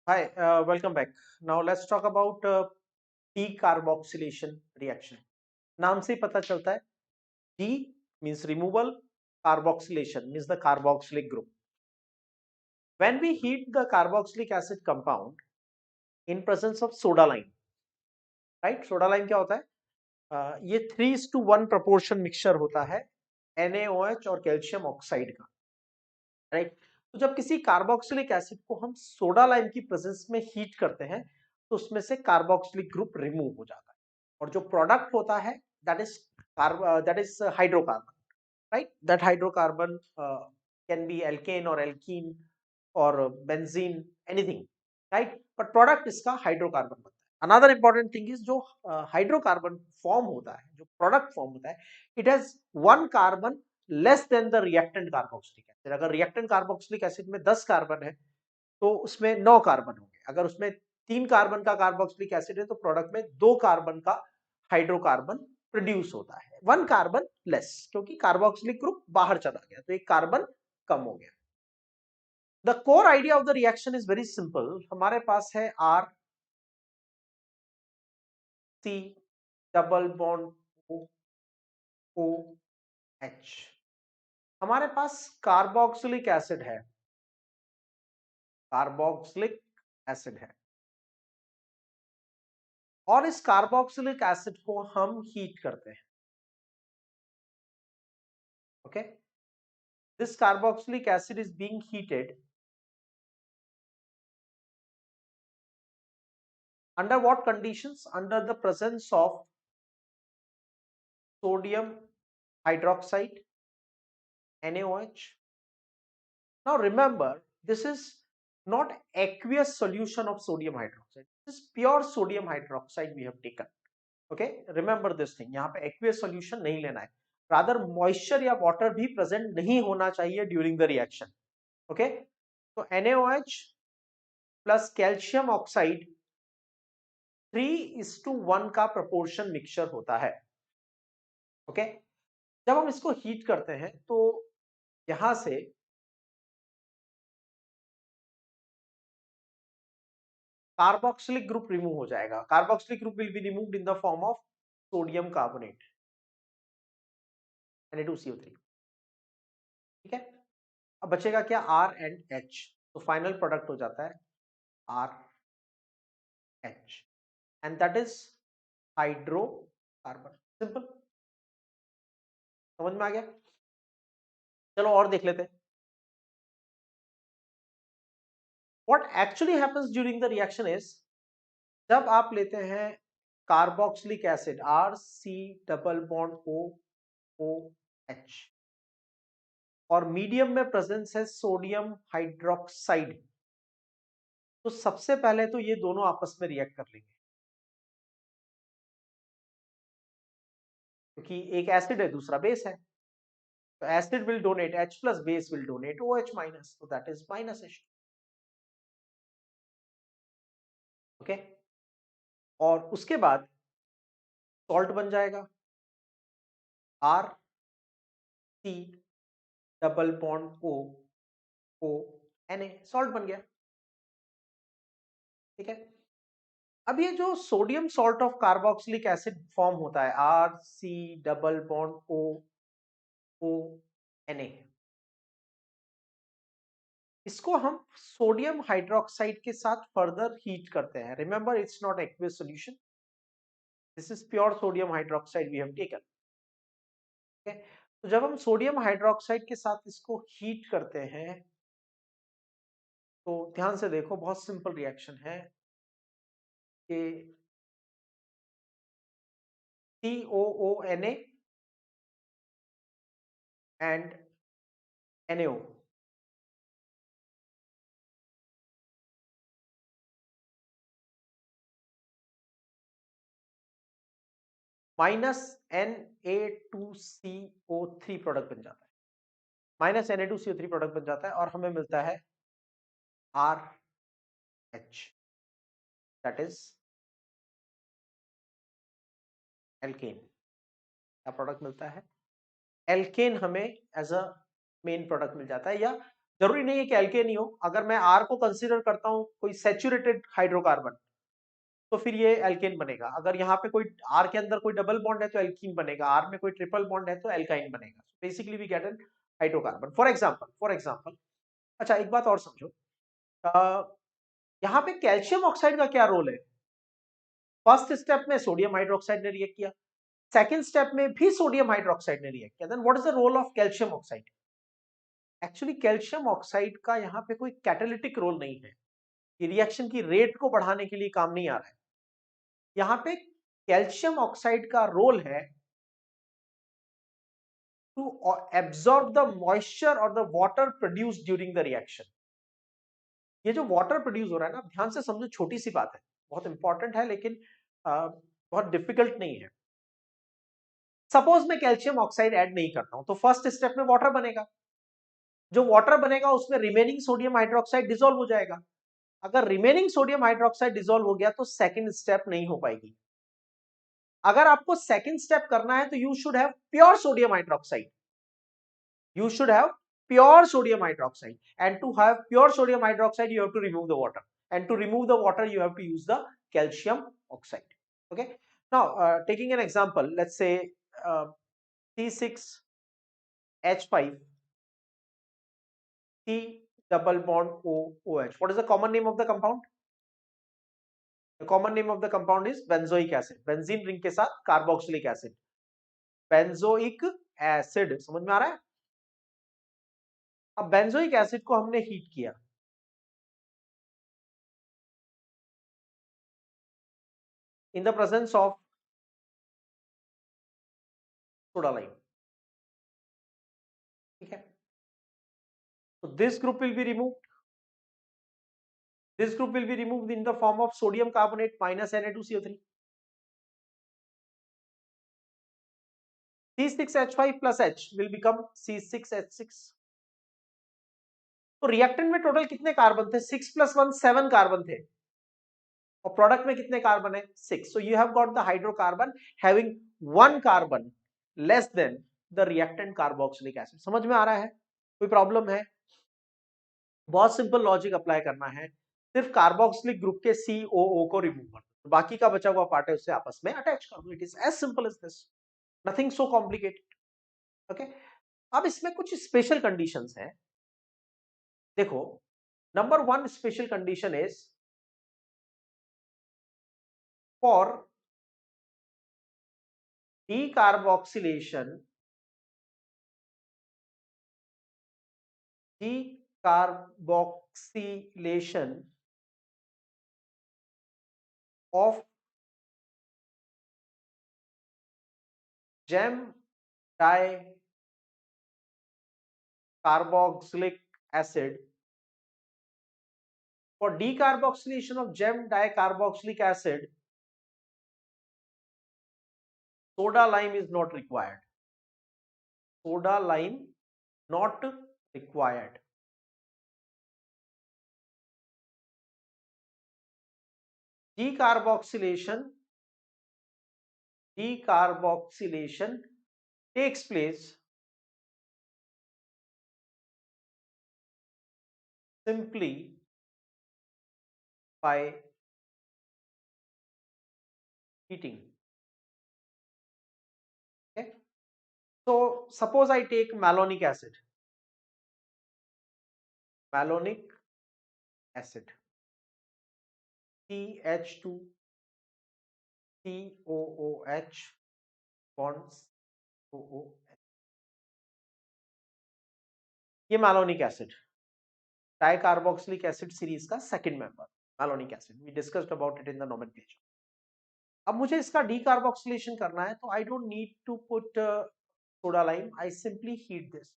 Hi, welcome back. Now let's talk about decarboxylation reaction. नाम से ही पता चलता है D means removal, carboxylation means the carboxylic group. When we heat the carboxylic acid compound in presence of soda lime, right? Soda lime क्या होता है? ये 3:1 proportion mixture होता है NaOH और कैल्शियम ऑक्साइड का, राइट? तो जब किसी कार्बोक्सिलिक एसिड को हम सोडा लाइम की प्रेजेंस में हीट करते हैं तो उसमें से कार्बोक्सिलिक ग्रुप रिमूव हो जाता है और जो प्रोडक्ट होता है that is hydrocarbon, right? That hydrocarbon can be alkane और एल्कीन और benzene, anything, right? But product इसका हाइड्रोकार्बन बनता है। अनदर इंपॉर्टेंट थिंग इज जो हाइड्रोकार्बन फॉर्म होता है, जो प्रोडक्ट फॉर्म होता है, it has one carbon less than the reactant carboxylic acid. अगर रिएक्टेंट कार्बोक्सिलिक एसिड में 10 कार्बन है तो उसमें 9 कार्बन होंगे। अगर उसमें 3 कार्बन का कार्बोक्सिलिक एसिड है तो प्रोडक्ट में 2 कार्बन का हाइड्रोकार्बन प्रोड्यूस होता है, 1 कार्बन लेस, क्योंकि कार्बोक्सिलिक ग्रुप बाहर चला गया तो एक कार्बन कम हो गया। The core idea of the reaction is very simple. हमारे पास है R C double bond O O H. हमारे पास कार्बोक्सिलिक एसिड है, कार्बोक्सिलिक एसिड है, और इस कार्बोक्सिलिक एसिड को हम हीट करते हैं। Okay, this carboxylic acid is being heated under what conditions? Under the presence of sodium hydroxide, NaOH. Now remember, this is not aqueous solution of sodium hydroxide. This is pure sodium hydroxide we have taken. Okay, remember this thing. यहाँ पे aqueous solution नहीं लेना है, rather moisture या water भी present नहीं होना चाहिए during the reaction. Okay, तो NaOH plus calcium oxide 3:1 का proportion mixture होता है। ओके, जब हम इसको हीट करते हैं तो यहां से कार्बोक्सिलिक ग्रुप रिमूव हो जाएगा। Carboxylic group will be removed in the form of sodium carbonate, Na2CO3। ठीक है, अब बचेगा क्या? R and H. तो फाइनल प्रोडक्ट हो जाता है R H, and that is hydrocarbon. Simple, समझ में आ गया? चलो और देख लेते हैं। What actually happens during the reaction is, जब आप लेते हैं carboxylic acid R C double bond O O H और मीडियम में प्रेजेंस है सोडियम हाइड्रोक्साइड, तो सबसे पहले तो ये दोनों आपस में रिएक्ट कर लेंगे, क्योंकि एक एसिड है दूसरा बेस है। तो acid will donate H plus, base will donate OH minus, तो that is minus H। Okay, और उसके बाद सॉल्ट बन जाएगा R C double bond O O Na, salt बन गया। ठीक है, अब ये जो sodium salt of carboxylic acid form होता है R C double bond O O Na, इसको हम सोडियम हाइड्रोक्साइड के साथ फर्दर हीट करते हैं। Remember, it's not aqueous solution, this is pure sodium hydroxide we have taken. तो जब हम सोडियम हाइड्रोक्साइड के साथ इसको हीट करते हैं तो ध्यान से देखो, बहुत सिंपल रिएक्शन है कि COONA and NaO, minus Na2CO3 product बन जाता है, माइनस Na2CO3 प्रोडक्ट बन जाता है और हमें मिलता है RH, दैट इज एल्केन। क्या प्रोडक्ट मिलता है? एल्केन हमें एज अ मेन प्रोडक्ट मिल जाता है, या जरूरी नहीं है कि एल्केन ही हो। अगर मैं आर को कंसीडर करता हूं कोई सेचुरेटेड हाइड्रोकार्बन, तो फिर ये एल्केन बनेगा। अगर यहाँ पे कोई आर के अंदर कोई डबल बॉन्ड है तो एल्कीन बनेगा, आर में कोई ट्रिपल बॉन्ड है तो एल्काइन बनेगा। Basically we get an hydrocarbon. For example अच्छा एक बात और समझो, यहाँ पे कैल्शियम ऑक्साइड का क्या रोल है? फर्स्ट स्टेप में सोडियम हाइड्रोक्साइड ने रिएक्ट किया, सेकंड स्टेप में भी सोडियम हाइड्रोक्साइड ने रिएक्ट किया, then what is the role of calcium oxide? Actually calcium oxide का यहाँ पे कोई कैटालिटिक रोल नहीं है, ये रिएक्शन की रेट को बढ़ाने के लिए काम नहीं आ रहा है। यहाँ पे कैल्शियम ऑक्साइड का रोल है टू एब्सॉर्ब द मॉइस्चर और the water produced during the reaction. ये जो वाटर प्रोड्यूस हो रहा है ना, ध्यान से समझो, छोटी सी बात है, बहुत इंपॉर्टेंट है, लेकिन बहुत डिफिकल्ट नहीं है। सपोज मैं कैल्शियम ऑक्साइड ऐड नहीं करता हूं तो फर्स्ट स्टेप में वाटर बनेगा, जो वाटर बनेगा उसमें रिमेनिंग सोडियम हाइड्रोक्साइड डिसॉल्व हो जाएगा। अगर रिमेनिंग सोडियम हाइड्रोक्साइड डिसॉल्व हो गया तो सेकंड स्टेप नहीं हो पाएगी। अगर आपको सेकंड स्टेप करना है तो you should have pure sodium hydroxide, you should have pure sodium hydroxide, and to have pure sodium hydroxide you have to remove the water, and to remove the water you have to use the calcium oxide. Okay, now taking an example, let's say C6H5 C double bond OH. What is the common name of the compound? The common name of the compound is benzoic acid. Benzene ring के साथ carboxylic acid, benzoic acid, समझ में आ रहा है? अब benzoic acid को हमने heat किया in the presence of soda lime, ठीक है? So this group will be removed. This group will be removed in the form of sodium carbonate minus Na2CO3. C6H5 plus H will become C6H6. तो reactant में total कितने carbon थे? 6 plus 1 7 carbon थे, और product में कितने carbon है? 6. So you have got the hydrocarbon having 1 carbon less than the reactant carboxylic acid. समझ में आ रहा है? कोई प्रॉब्लम है? बहुत सिंपल लॉजिक अप्लाई करना है, सिर्फ कार्बोक्सिलिक ग्रुप के COO को रिमूव कर दो, बाकी का बचा हुआ पार्ट है उसे आपस में अटैच कर दो। It is as simple as this, nothing so complicated. Okay, अब इसमें कुछ स्पेशल कंडीशंस हैं। देखो, number 1 special condition is for decarboxylation of gem dicarboxylic acid, for decarboxylation of gem dicarboxylic acid, soda lime is not required. Soda lime not required. Decarboxylation takes place simply by heating. Okay, so suppose I take malonic acid, CH2 COOH bonds OOH, ये malonic acid, dicarboxylic acid series का second member malonic acid. We discussed about it in the nomenclature. अब मुझे इसका decarboxylation करना है, तो I don't need to put soda lime. I simply heat this.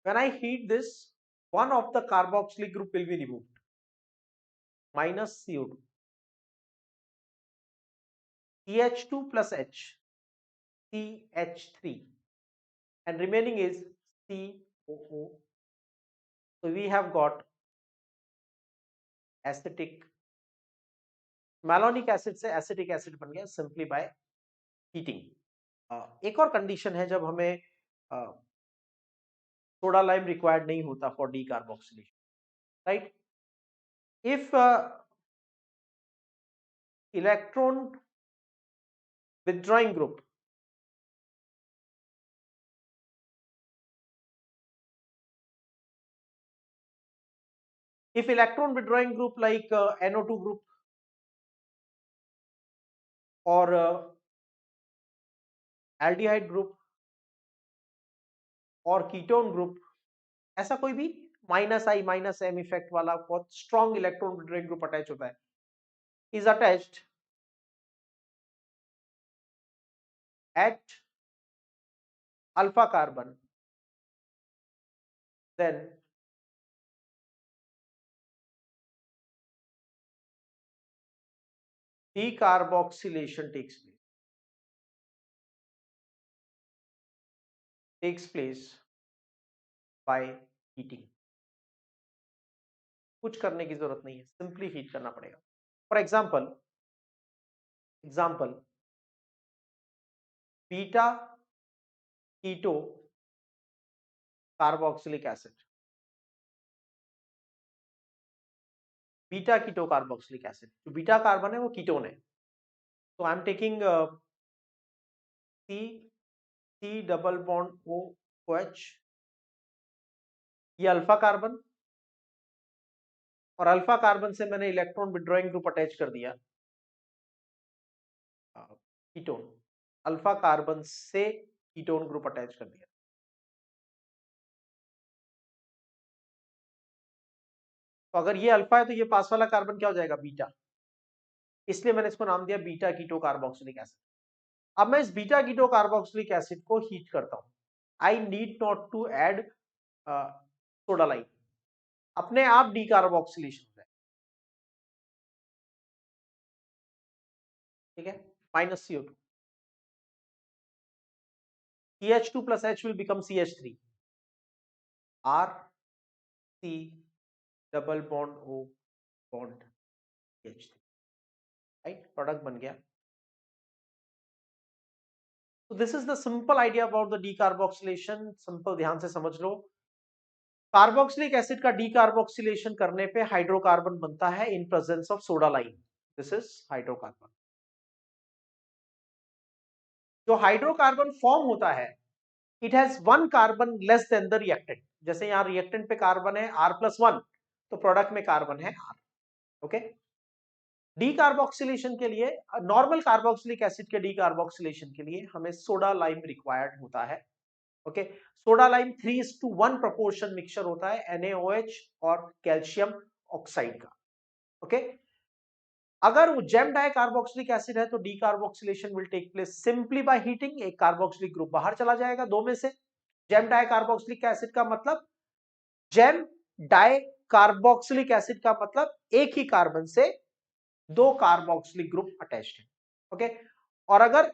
When I heat this, one of the carboxylic group will be removed, minus CO2, CH2 plus H, CH3, and remaining is COO. So we have got acetic, malonic acid से acetic acid बन गया simply by heating. एक और condition है, जब हमें soda lime required नहीं होता for D carboxylation, right? If electron withdrawing group if electron withdrawing group like NO2 group or aldehyde group और कीटोन ग्रुप, ऐसा कोई भी -I -M इफेक्ट वाला बहुत strong electron withdrawing group attach होता है, is attached at alpha carbon, then decarboxylation takes place by heating. कुछ करने की जरूरत नहीं है, सिंपली हीट करना पड़ेगा. For example beta keto carboxylic acid, beta keto carboxylic acid, जो बीटा कार्बन है वो कीटोन है. तो I am taking C double bond OH, ये अल्फा कार्बन, और अल्फा कार्बन से मैंने इलेक्ट्रॉन विड्रॉइंग ग्रुप अटैच कर दिया कीटोन, अल्फा कार्बन से कीटोन ग्रुप अटैच कर दिया. तो अगर ये अल्फा है तो ये पास वाला कार्बन क्या हो जाएगा, बीटा, इसलिए मैंने इसको नाम दिया बीटा कीटो कार्बोक्सिलिक एसिड. अब मैं इस बीटा कीटो कार्बोक्सिलिक एसिड को हीट करता हूं. I need not to add soda lime, अपने आप डीकार्बोक्सिलेशन हो जाए, ठीक है, -CO2, CH2 plus H will become CH3, R C double bond O bond CH3, right, product बन गया. So this is the simple idea about the decarboxylation. Simple ध्यान से समझ लो. कार्बोक्सिलिक एसिड का डीकार्बोक्सिलेशन करने पे हाइड्रोकार्बन बनता है in presence of soda lime. This is hydrocarbon. जो हाइड्रोकार्बन फॉर्म होता है, it has one carbon less than the reactant. जैसे यहां रिएक्टेंट पे कार्बन है R+1, तो प्रोडक्ट में कार्बन है R. ओके, डीकार्बोक्सिलेशन के लिए, नॉर्मल कार्बोक्सिलिक एसिड के डीकार्बोक्सिलेशन के लिए हमें सोडा लाइम रिक्वायर्ड होता है. Okay, soda lime 3:1 proportion mixture होता है NaOH और कैल्शियम ऑक्साइड का. ओके, अगर वो जेम डाई कार्बोक्सिलिक एसिड है तो decarboxylation will take place simply by heating. एक कार्बोक्सिलिक ग्रुप बाहर चला जाएगा दो में से. जेम डाई कार्बोक्सिलिक एसिड का मतलब, जेम डाई कार्बोक्सिलिक एसिड का मतलब एक ही कार्बन से दो कार्बोक्सिलिक ग्रुप अटैच्ड है. ओके, और अगर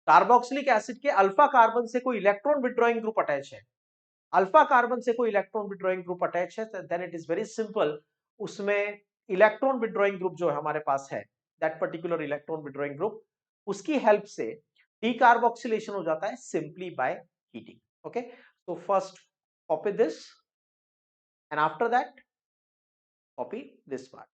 कार्बोक्सिलिक एसिड के अल्फा कार्बन से कोई इलेक्ट्रॉन विड्रॉइंग ग्रुप अटैच है, अल्फा कार्बन से कोई इलेक्ट्रॉन विड्रॉइंग ग्रुप अटैच है, then it is very simple. उसमें इलेक्ट्रॉन विड्रॉइंग ग्रुप जो हमारे पास है, that particular electron withdrawing group, उसकी हेल्प से डीकार्बोक्सिलेशन हो जाता है simply by heating. Okay, so first copy this and after that copy this part.